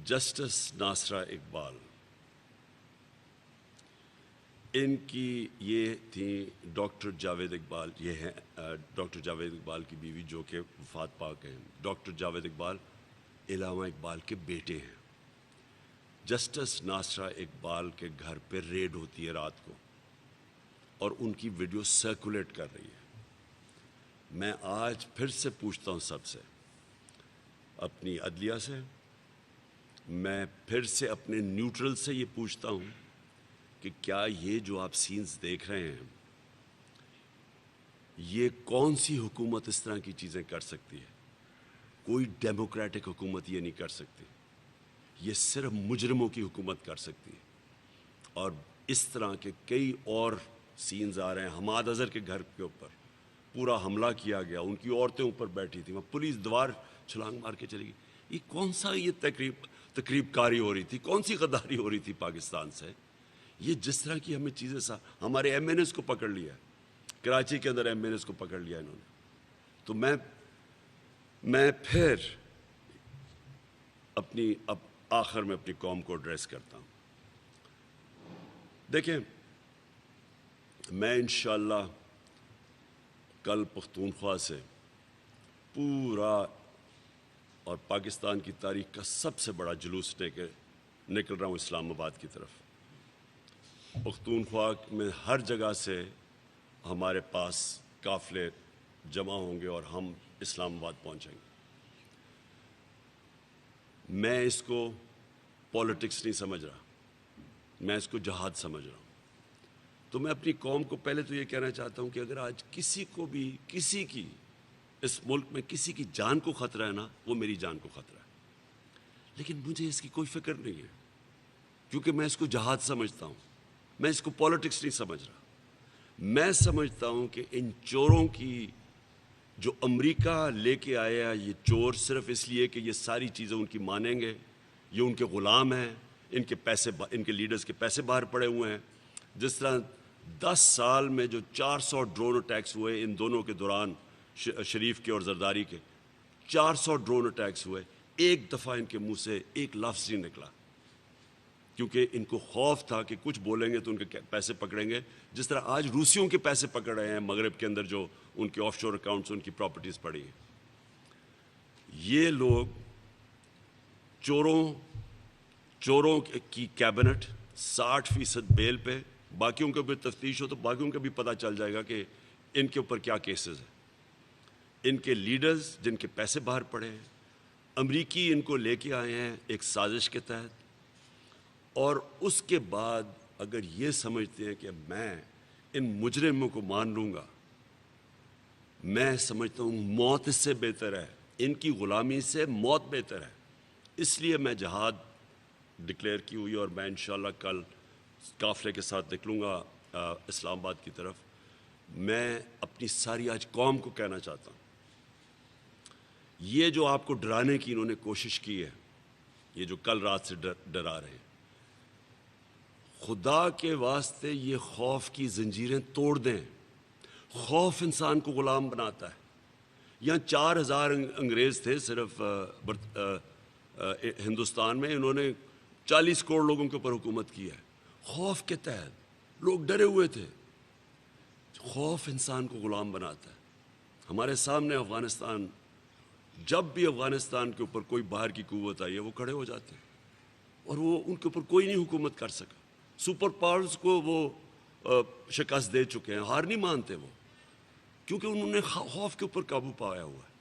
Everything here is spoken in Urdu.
جسٹس ناصرہ اقبال، ان کی یہ تھیں ڈاکٹر جاوید اقبال، یہ ہیں ڈاکٹر جاوید اقبال کی بیوی جو کہ وفات پاک ہیں۔ ڈاکٹر جاوید اقبال علامہ اقبال کے بیٹے ہیں۔ جسٹس ناصرہ اقبال کے گھر پہ ریڈ ہوتی ہے رات کو اور ان کی ویڈیو سرکولیٹ کر رہی ہے۔ میں آج پھر سے پوچھتا ہوں سب سے، اپنی عدلیہ سے، میں پھر سے اپنے نیوٹرل سے یہ پوچھتا ہوں کہ کیا یہ جو آپ سینز دیکھ رہے ہیں، یہ کون سی حکومت اس طرح کی چیزیں کر سکتی ہے؟ کوئی ڈیموکریٹک حکومت یہ نہیں کر سکتی، یہ صرف مجرموں کی حکومت کر سکتی ہے۔ اور اس طرح کے کئی اور سینز آ رہے ہیں۔ حماد اظہر کے گھر کے اوپر پورا حملہ کیا گیا، ان کی عورتیں اوپر بیٹھی تھیں، وہاں پولیس دیوار چھلانگ مار کے چلی گئی۔ یہ کون سا یہ تقریب کاری ہو رہی تھی؟ کون سی غداری ہو رہی تھی پاکستان سے؟ یہ جس طرح کی ہمیں چیزیں ہمارے ایم این ایس کو پکڑ لیا، کراچی کے اندر ایم این ایس کو پکڑ لیا انہوں نے۔ تو میں پھر اب آخر میں اپنی قوم کو ایڈریس کرتا ہوں۔ دیکھیں، میں انشاءاللہ کل پختونخوا سے پورا اور پاکستان کی تاریخ کا سب سے بڑا جلوس نکل رہا ہوں اسلام آباد کی طرف۔ پختونخوا میں ہر جگہ سے ہمارے پاس قافلے جمع ہوں گے اور ہم اسلام آباد پہنچیں گے۔ میں اس کو پولیٹکس نہیں سمجھ رہا، میں اس کو جہاد سمجھ رہا ہوں۔ تو میں اپنی قوم کو پہلے تو یہ کہنا چاہتا ہوں کہ اگر آج کسی کو بھی کسی کی اس ملک میں کسی کی جان کو خطرہ ہے نا، وہ میری جان کو خطرہ ہے۔ لیکن مجھے اس کی کوئی فکر نہیں ہے، کیونکہ میں اس کو جہاد سمجھتا ہوں، میں اس کو پولیٹکس نہیں سمجھ رہا۔ میں سمجھتا ہوں کہ ان چوروں کی جو امریکہ لے کے آیا، یہ چور صرف اس لیے کہ یہ ساری چیزیں ان کی مانیں گے، یہ ان کے غلام ہیں، ان کے لیڈرز کے پیسے باہر پڑے ہوئے ہیں۔ جس طرح 10 سال میں جو 400 ڈرون اٹیکس ہوئے ان دونوں کے دوران، شریف کے اور زرداری کے 400 ڈرون اٹیکس ہوئے، ایک دفعہ ان کے منہ سے ایک لفظ نہیں نکلا، کیونکہ ان کو خوف تھا کہ کچھ بولیں گے تو ان کے پیسے پکڑیں گے۔ جس طرح آج روسیوں کے پیسے پکڑ رہے ہیں مغرب کے اندر، جو ان کے آف شور اکاؤنٹس، ان کی پراپرٹیز پڑی ہیں۔ یہ لوگ چوروں کی کیبنٹ 60% بیل پہ، باقیوں کو بھی تفتیش ہو تو باقیوں کو بھی پتہ چل جائے گا کہ ان کے اوپر کیا کیسز ہیں۔ ان کے لیڈرز جن کے پیسے باہر پڑے ہیں، امریکی ان کو لے کے آئے ہیں ایک سازش کے تحت، اور اس کے بعد اگر یہ سمجھتے ہیں کہ میں ان مجرموں کو مان لوں گا، میں سمجھتا ہوں موت اس سے بہتر ہے، ان کی غلامی سے موت بہتر ہے۔ اس لیے میں جہاد ڈکلیئر کی ہوئی، اور میں انشاءاللہ کل قافلے کے ساتھ نکلوں گا اسلام آباد کی طرف۔ میں اپنی ساری آج قوم کو کہنا چاہتا ہوں، یہ جو آپ کو ڈرانے کی انہوں نے کوشش کی ہے، یہ جو کل رات سے ڈرا رہے ہیں، خدا کے واسطے یہ خوف کی زنجیریں توڑ دیں۔ خوف انسان کو غلام بناتا ہے۔ یہاں 4000 انگریز تھے صرف ہندوستان میں، انہوں نے 40 کروڑ لوگوں کے اوپر حکومت کی ہے، خوف کے تحت۔ لوگ ڈرے ہوئے تھے۔ خوف انسان کو غلام بناتا ہے۔ ہمارے سامنے افغانستان، جب بھی افغانستان کے اوپر کوئی باہر کی قوت آئی ہے، وہ کھڑے ہو جاتے ہیں، اور وہ ان کے اوپر کوئی نہیں حکومت کر سکا۔ سپر پاورز کو وہ شکست دے چکے ہیں، ہار نہیں مانتے وہ، کیونکہ انہوں نے خوف کے اوپر قابو پایا ہوا ہے۔